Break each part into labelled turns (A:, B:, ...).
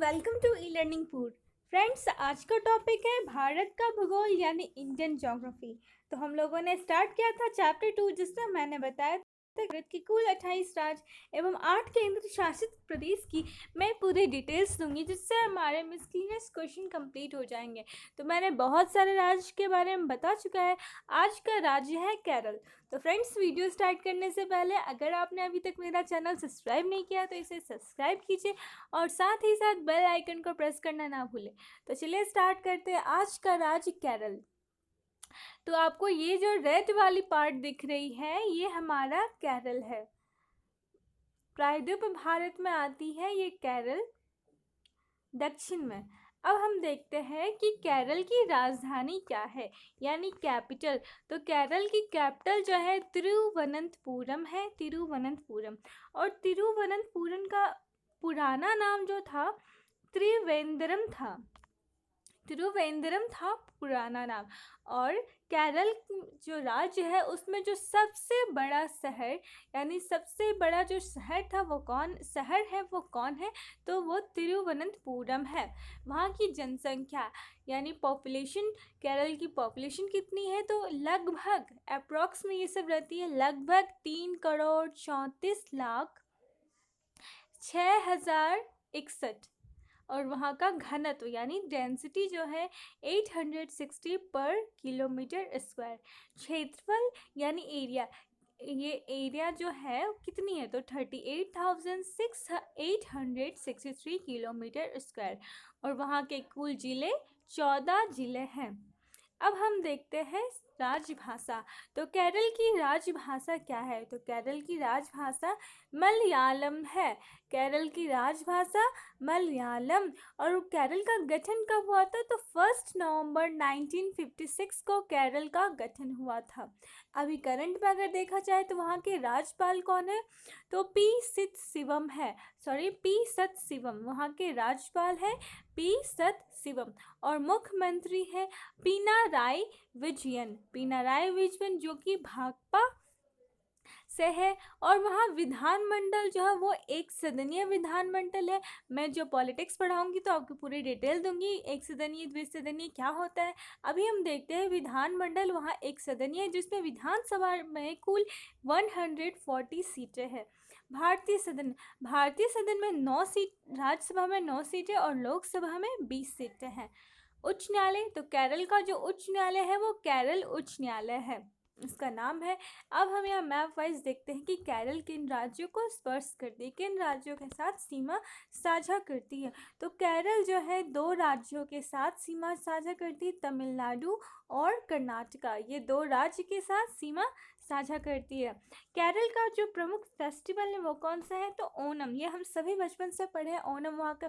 A: Welcome to e learning पूर। Friends, आज का टॉपिक है भारत का भूगोल यानी इंडियन ज्योग्राफी। तो हम लोगों ने स्टार्ट किया था चैप्टर 2, जिसमें मैंने बताया था भारत के कुल 28 राज्य एवं 8 केंद्र शासित प्रदेश की मैं पूरी डिटेल्स दूंगी, जिससे हमारे मिसलिनियस क्वेश्चन कंप्लीट हो जाएंगे। तो मैंने बहुत सारे राज्य के बारे में बता चुका है। आज का राज्य है केरल। तो फ्रेंड्स, वीडियो स्टार्ट करने से पहले अगर आपने अभी तक मेरा चैनल सब्सक्राइब नहीं किया तो इसे सब्सक्राइब कीजिए और साथ ही साथ बेल आइकन को प्रेस करना ना भूलें। तो चलिए स्टार्ट करते हैं। आज का राज्य केरल। तो आपको ये जो रेड वाली पार्ट दिख रही है, ये हमारा केरल है। प्रायद्वीप भारत में आती है ये केरल, दक्षिण में। अब हम देखते हैं कि केरल की राजधानी क्या है, यानी कैपिटल। तो केरल की कैपिटल जो है तिरुवनंतपुरम है, तिरुवनंतपुरम। और तिरुवनंतपुरम का पुराना नाम जो था त्रिवेंद्रम था। तिरुवेंद्रम था पुराना नाम। और केरल जो राज्य है उसमें जो सबसे बड़ा शहर, यानी सबसे बड़ा जो शहर था वो कौन है, तो वो तिरुवनंतपुरम है। वहाँ की जनसंख्या यानी पॉपुलेशन, केरल की पॉपुलेशन कितनी है, तो लगभग अप्रॉक्स में ये सब रहती है, लगभग 3,34,34,661। और वहाँ का घनत्व यानी डेंसिटी जो है 860 पर किलोमीटर स्क्वायर। क्षेत्रफल यानी एरिया, ये एरिया जो है कितनी है, तो 38,863 किलोमीटर स्क्वायर। और वहाँ के कुल जिले 14 जिले हैं। अब हम देखते हैं राजभाषा। तो केरल की राजभाषा क्या है, तो केरल की राजभाषा मलयालम है। केरल की राजभाषा मलयालम। और केरल का गठन कब हुआ था, तो 1 नवंबर 1956 को केरल का गठन हुआ था। अभी करंट में अगर देखा जाए तो वहाँ के राज्यपाल कौन है, तो पी सतशिवम वहाँ के राज्यपाल है पी सतशिवम। और मुख्यमंत्री है पिनाराई विजयन, जो कि भाकपा से है। और वहाँ विधानमंडल जो है वो एक सदनीय विधानमंडल है। मैं जो पॉलिटिक्स पढ़ाऊंगी तो आपको पूरी डिटेल दूंगी, एक सदनीय द्विसदनीय क्या होता है। अभी हम देखते हैं विधानमंडल वहाँ एक सदनीय है, जिसमें विधानसभा में कुल 140 सीटें हैं। भारतीय सदन में 9 सीट, राज्यसभा में 9 सीटें और लोकसभा में 20 सीटें हैं। उच्च न्यायालय, तो केरल का जो उच्च न्यायालय है वो केरल उच्च न्यायालय है, इसका नाम है। अब हम यहाँ मैप वाइज देखते हैं कि केरल किन राज्यों को स्पर्श करती है, किन राज्यों के साथ सीमा साझा करती है। तो केरल जो है 2 राज्यों के साथ सीमा साझा करती है, तमिलनाडु और कर्नाटका, ये 2 राज्य के साथ सीमा साझा करती है। केरल का जो प्रमुख फेस्टिवल है वो कौन सा है, तो ओणम। ये हम सभी बचपन से पढ़े हैं, ओणम वहाँ का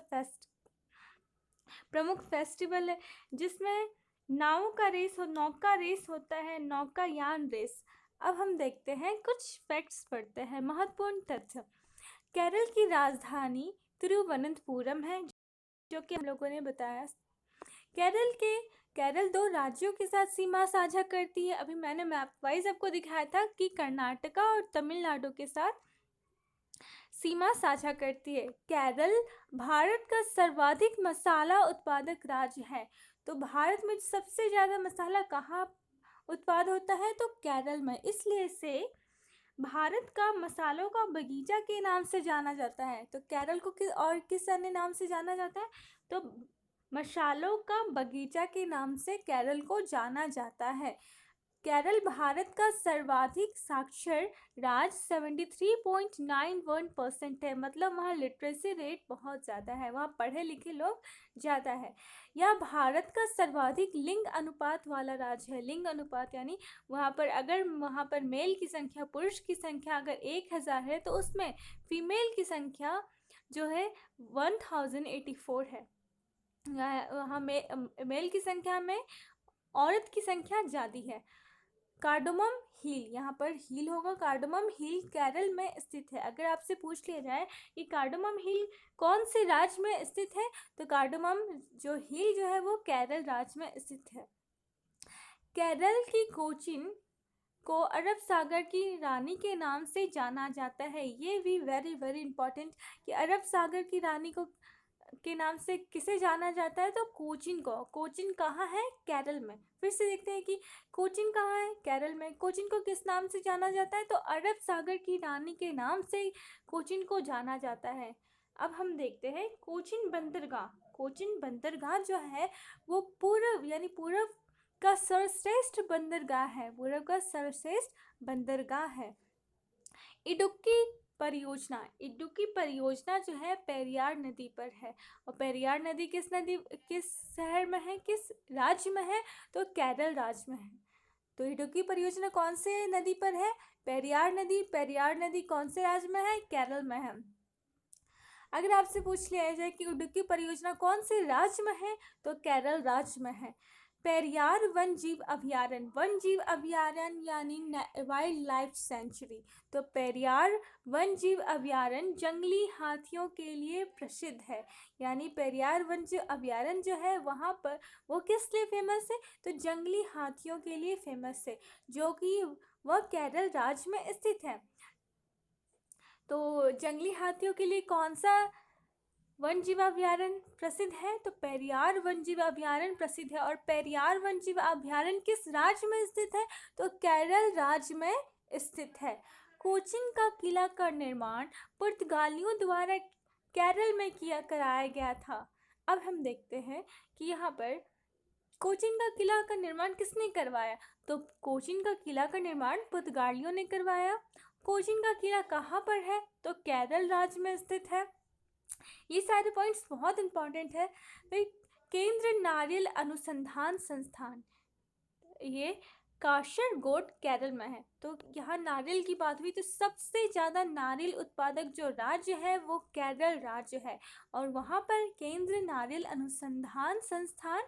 A: प्रमुख फेस्टिवल है, जिसमें नौका रेस होता है, नौकायान रेस। अब हम देखते हैं कुछ फैक्ट्स पढ़ते हैं, महत्वपूर्ण तथ्य। केरल की राजधानी तिरुवनंतपुरम है, जो कि हम लोगों ने बताया। केरल 2 राज्यों के साथ सीमा साझा करती है। अभी मैंने मैप वाइज आपको दिखाया था कि कर्नाटका और तमिलनाडु के साथ सीमा साझा करती है। केरल भारत का सर्वाधिक मसाला उत्पादक राज्य है। तो भारत में सबसे ज़्यादा मसाला कहाँ उत्पाद होता है, तो केरल में। इसलिए से भारत का मसालों का बगीचा के नाम से जाना जाता है। तो केरल को किस अन्य नाम से जाना जाता है, तो मसालों का बगीचा के नाम से केरल को जाना जाता है। केरल भारत का सर्वाधिक साक्षर राज्य 73.91% है, मतलब वहाँ लिटरेसी रेट बहुत ज़्यादा है, वहाँ पढ़े लिखे लोग ज़्यादा है। यह भारत का सर्वाधिक लिंग अनुपात वाला राज्य है। लिंग अनुपात यानी वहाँ पर मेल की संख्या, पुरुष की संख्या अगर 1000 है तो उसमें फीमेल की संख्या जो है 1084 है। वहाँ मेल की संख्या में औरत की संख्या ज़्यादा है। कार्डोमम हिल, यहाँ पर हिल होगा, कार्डोमम हिल केरल में स्थित है। अगर आपसे पूछ लिया जाए कि कार्डोमम हिल कौन से राज्य में स्थित है, तो कार्डोमम जो हिल जो है वो केरल राज्य में स्थित है। केरल की कोचीन को अरब सागर की रानी के नाम से जाना जाता है। ये भी वेरी वेरी इंपॉर्टेंट कि अरब सागर की रानी को के नाम से किसे जाना जाता है? तो कोचीन को। कोचीन कहाँ है? केरल में। फिर से देखते हैं कि कोचीन कहाँ है? केरल में। कोचीन को किस नाम से जाना जाता है? तो अरब सागर की रानी के नाम से कोचीन को जाना जाता है। अब हम देखते हैं कोचीन बंदरगाह। कोचीन बंदरगाह जो है वो पूर्व का सर्वश्रेष्ठ बंदरगाह है। पूर्व का सर्वश्रेष्ठ बंदरगाह है। इडुक्की परियोजना। इडुक्की परियोजना जो है पेरियार नदी पर है। और पेरियार नदी किस शहर में है, किस राज्य में है? तो केरल राज्य में है। तो इडुक्की परियोजना कौन से नदी पर है? पेरियार नदी। पेरियार नदी कौन से राज्य में है? केरल में है। अगर आपसे पूछ लिया जाए कि इडुक्की परियोजना कौन से राज्य में है? तो केरल राज्य में है। पेरियार वन जीव अभयारण्य। वन जीव अभयारण्य यानी वाइल्ड लाइफ सेंचुरी। तो पेरियार वन जीव अभयारण्य जंगली हाथियों के लिए प्रसिद्ध है। यानी पेरियार वन जीव अभयारण्य जो है वहाँ पर वो किस लिए फेमस है? तो जंगली हाथियों के लिए फेमस है, जो कि वह केरल राज्य में स्थित है। तो जंगली हाथियों के लिए कौन सा वन जीव अभयारण्य प्रसिद्ध है? तो पेरियार वन जीव अभयारण्य प्रसिद्ध है। और पेरियार वन जीव अभयारण्य किस राज्य में स्थित है? तो केरल राज्य में स्थित है। कोचीन का किला का निर्माण पुर्तगालियों द्वारा केरल में कराया गया था। अब हम देखते हैं कि यहाँ पर कोचीन का किला का निर्माण किसने करवाया? तो कोचीन का किला का निर्माण पुर्तगालियों ने करवाया। कोचीन का किला कहाँ पर है? तो केरल राज्य में स्थित है। ये सारे पॉइंट्स बहुत इंपॉर्टेंट है। फिर केंद्र नारियल अनुसंधान संस्थान, ये काशरगोड केरल में है। तो यहाँ नारियल की बात हुई तो सबसे ज़्यादा नारियल उत्पादक जो राज्य है वो केरल राज्य है। और वहाँ पर केंद्र नारियल अनुसंधान संस्थान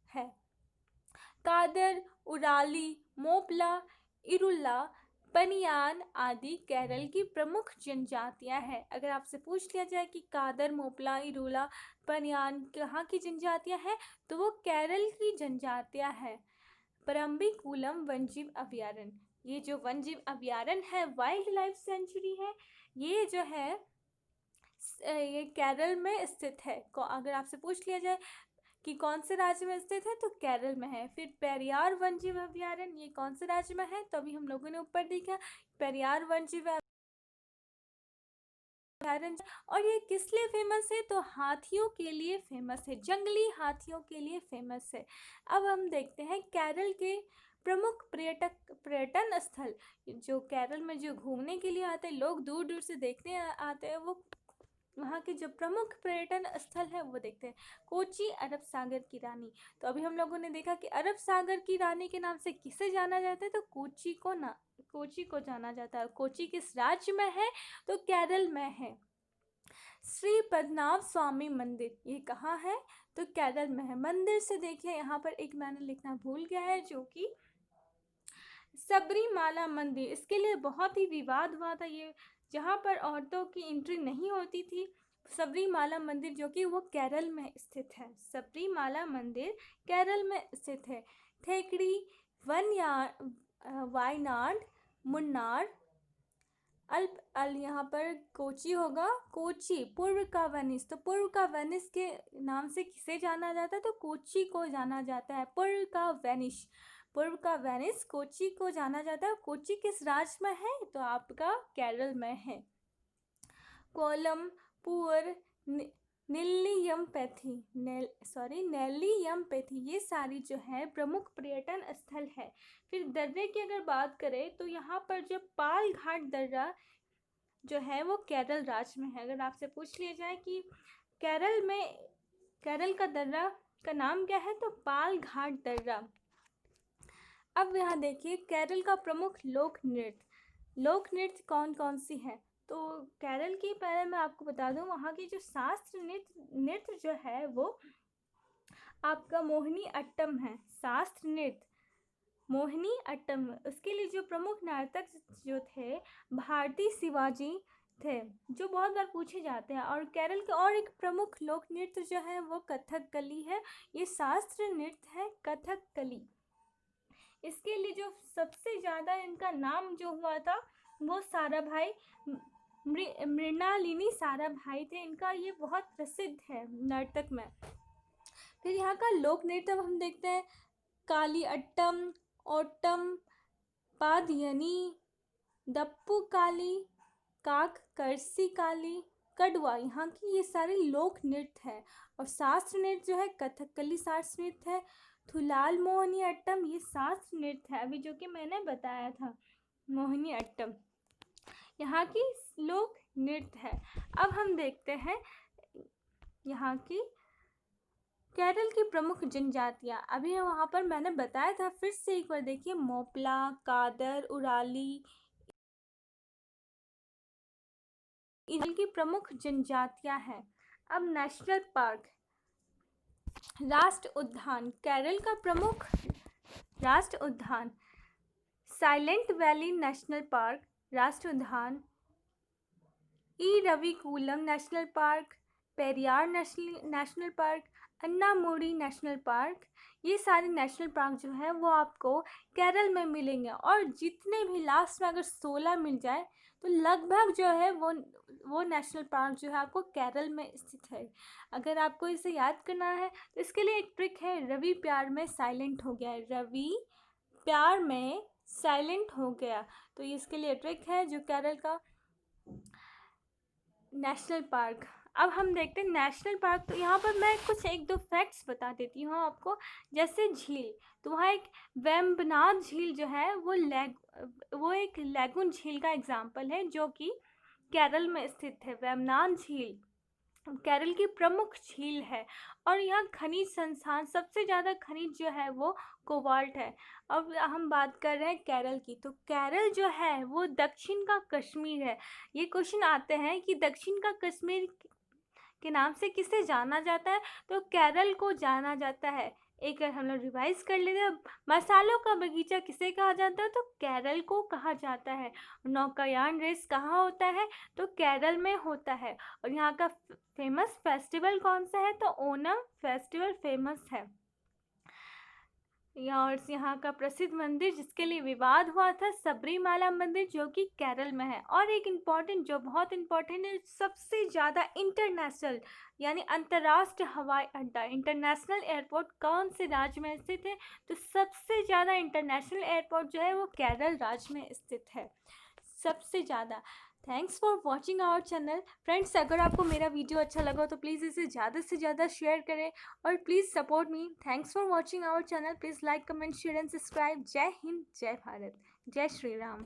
A: है। कादर, उराली, मोपला, इरुला, पनियान आदि केरल की प्रमुख जनजातियां हैं। अगर आपसे पूछ लिया जाए कि कादर, मोपला, इरुला, पनियान कहाँ की जनजातियां हैं? तो वो केरल की जनजातियां हैं। परम्बिकुलम वन्यजीव अभयारण्य, ये जो वन्यजीव अभयारण्य है, वाइल्ड लाइफ सेंचुरी है, ये जो है ये केरल में स्थित है। अगर आपसे पूछ लिया जाए कि कौन से राज्य में स्थित है? तो केरल में है। फिर पेरियार वन्यजीव अभयारण्य ये कौन से राज्य में है? तो अभी हम लोगों ने ऊपर देखा पेरियार वन्यजीव अभयारण्य। और ये किस लिए फेमस है? तो हाथियों के लिए फेमस है, जंगली हाथियों के लिए फेमस है। अब हम देखते हैं केरल के प्रमुख पर्यटन स्थल, जो केरल में जो घूमने के लिए आते हैं लोग, दूर दूर से देखने आते हैं, वो वहाँ के जो प्रमुख पर्यटन स्थल है वो देखते हैं। कोची अरब सागर की रानी। तो अभी हम लोगों ने देखा कि अरब सागर की रानी के नाम से किसे जाना जाता है? तो कोची को जाना जाता है। कोची किस राज्य में है? तो केरल में है। श्री पद्मनाभ स्वामी मंदिर, ये कहाँ है? तो केरल में है। मंदिर से देखिए यहाँ पर एक मैंने लिखना भूल गया है, जो कि सबरीमाला मंदिर, इसके लिए बहुत ही विवाद हुआ था। ये जहाँ पर औरतों की एंट्री नहीं होती थी, सबरीमाला मंदिर जो कि वो केरल में स्थित है। सबरीमाला मंदिर केरल में स्थित है। थेकड़ी, वायनाड, मुन्नार, यहाँ पर कोची होगा। कोची पूर्व का वेनिस, तो पूर्व का वेनिस के नाम से किसे जाना जाता है? तो कोची को जाना जाता है। पूर्व का वेनिस कोची को जाना जाता है। कोची किस राज्य में है? तो आपका केरल में है। कोलम, पुअर, नेल्लियमपैथी, ये सारी जो है प्रमुख पर्यटन स्थल है। फिर दर्रे की अगर बात करें तो यहाँ पर जो पाल घाट दर्रा जो है वो केरल राज्य में है। अगर आपसे पूछ लिया जाए कि केरल का दर्रा का नाम क्या है? तो पाल घाट दर्रा। अब यहाँ देखिए केरल का प्रमुख लोक नृत्य कौन कौन सी है? तो केरल की पहले मैं आपको बता दूं, वहाँ की जो शास्त्र नृत्य जो है वो आपका मोहिनी अट्टम है। शास्त्र नृत्य मोहिनी अट्टम। उसके लिए जो प्रमुख नर्तक जो थे भारती शिवाजी थे, जो बहुत बार पूछे जाते हैं। और केरल के और एक प्रमुख लोक नृत्य जो है वो कथकली है। ये शास्त्र नृत्य है कथकली। इसके लिए जो सबसे ज़्यादा इनका नाम जो हुआ था वो साराभाई मृणालिनी साराभाई थे, इनका ये बहुत प्रसिद्ध है नर्तक में। फिर यहाँ का लोक नृत्य हम देखते हैं, काली अट्टम, ओट्टम, पादयनी, दप्पू काली, काक करसी काली, कड़वा, यहाँ की ये सारे लोक नृत्य है। और शास्त्र नृत्य जो है कथकली शास्त्र नृत्य है, थुलाल मोहिनी अट्टम ये शास्त्र नृत्य है, अभी जो कि मैंने बताया था मोहिनी अट्टम यहाँ की लोक नृत्य है। अब हम देखते हैं यहाँ की केरल की प्रमुख जनजातियाँ। अभी वहाँ पर मैंने बताया था, फिर से एक बार देखिए, मोपला, कादर, उराली केरल की प्रमुख जनजातियाँ हैं। अब नेशनल पार्क, राष्ट्र उद्यान, केरल का प्रमुख राष्ट्र उद्यान, साइलेंट वैली नेशनल पार्क राष्ट्र उद्यान, Ravikulam national park, Periyar national park, Annamudi national park, ये सारे नेशनल पार्क जो है वो आपको केरल में मिलेंगे। और जितने भी लास्ट में अगर 16 मिल जाए तो लगभग जो है वो नेशनल पार्क जो है आपको केरल में स्थित है। अगर आपको इसे याद करना है तो इसके लिए एक ट्रिक है, रवि प्यार में साइलेंट हो गया, रवि प्यार में साइलेंट हो गया, तो इसके लिए ट्रिक है जो केरल का नेशनल पार्क। अब हम देखते हैं नेशनल पार्क, तो यहाँ पर मैं कुछ एक दो फैक्ट्स बता देती हूँ आपको। जैसे झील, तो वहाँ एक वेम्बनाड झील जो है वो एक लैगून झील का एग्जाम्पल है जो कि केरल में स्थित है। वेम्बनाड झील केरल की प्रमुख झील है। और यहाँ खनिज संस्थान, सबसे ज़्यादा खनिज जो है वो कोबाल्ट है। अब हम बात कर रहे हैं केरल की, तो केरल जो है वो दक्षिण का कश्मीर है। ये क्वेश्चन आते हैं कि दक्षिण का कश्मीर के नाम से किसे जाना जाता है, तो केरल को जाना जाता है। एक हम लोग रिवाइज कर लेते हैं, मसालों का बगीचा किसे कहा जाता है, तो केरल को कहा जाता है। नौकायान रेस कहाँ होता है, तो केरल में होता है। और यहाँ का फेमस फेस्टिवल कौन सा है, तो ओणम फेस्टिवल फेमस है। और यहाँ का प्रसिद्ध मंदिर जिसके लिए विवाद हुआ था, सबरीमाला मंदिर, जो कि केरल में है। और एक इम्पॉर्टेंट, जो बहुत इम्पॉर्टेंट है, सबसे ज़्यादा इंटरनेशनल यानी अंतर्राष्ट्रीय हवाई अड्डा, इंटरनेशनल एयरपोर्ट कौन से राज्य में स्थित है, तो सबसे ज़्यादा इंटरनेशनल एयरपोर्ट जो है वो केरल राज्य में स्थित है, सबसे ज़्यादा। Thanks for watching our channel. Friends, अगर आपको मेरा वीडियो अच्छा लगा तो प्लीज़ इसे ज़्यादा से ज़्यादा शेयर करें और please support me. Thanks for watching our channel. Please like, comment, share and subscribe. जय हिंद, जय भारत, जय श्री राम।